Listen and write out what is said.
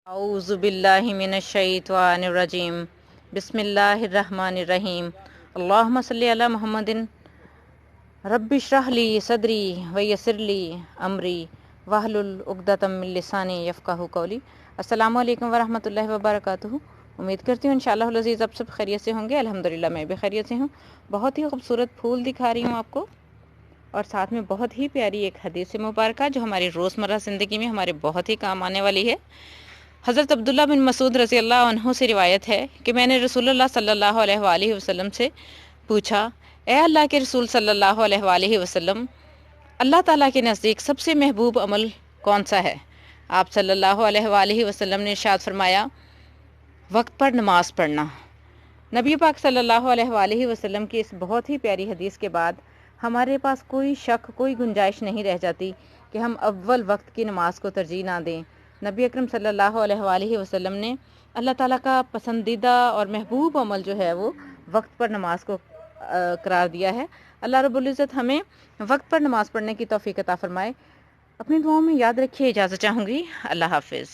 اعوذ باللہ من الشیطان الرجیم بسم اللہ الرحمن الرحیم اللہم صلی علی محمد رب اشرح لی صدری ویسر لی امری واحلل عقدۃ من لسانی یفقہوا قولی۔ السلام علیکم ورحمۃ اللہ وبرکاتہ۔ امید کرتی ہوں انشاءاللہ العزیز آپ سب خیریت سے ہوں گے۔ الحمدللہ میں بھی خیریت سے ہوں۔ بہت ہی خوبصورت پھول دکھا رہی ہوں آپ کو، اور ساتھ میں بہت ہی پیاری ایک حدیث مبارکہ جو ہماری روزمرہ زندگی میں ہمارے بہت ہی کام آنے والی ہے۔ حضرت عبداللہ بن مسعود رضی اللہ عنہ سے روایت ہے کہ میں نے رسول اللہ صلی اللہ علیہ وآلہ وسلم سے پوچھا، اے اللہ کے رسول صلی اللہ علیہ وآلہ وسلم، اللہ تعالیٰ کے نزدیک سب سے محبوب عمل کون سا ہے؟ آپ صلی اللہ علیہ وآلہ وسلم نے ارشاد فرمایا، وقت پر نماز پڑھنا۔ نبی پاک صلی اللہ علیہ وآلہ وسلم کی اس بہت ہی پیاری حدیث کے بعد ہمارے پاس کوئی شک، کوئی گنجائش نہیں رہ جاتی کہ ہم اول وقت کی نماز کو ترجیح نہ دیں۔ نبی اکرم صلی اللہ علیہ وآلہ وسلم نے اللہ تعالیٰ کا پسندیدہ اور محبوب عمل جو ہے وہ وقت پر نماز کو قرار دیا ہے۔ اللہ رب العزت ہمیں وقت پر نماز پڑھنے کی توفیق عطا فرمائے۔ اپنی دعاؤں میں یاد رکھیے۔ اجازت چاہوں گی۔ اللہ حافظ۔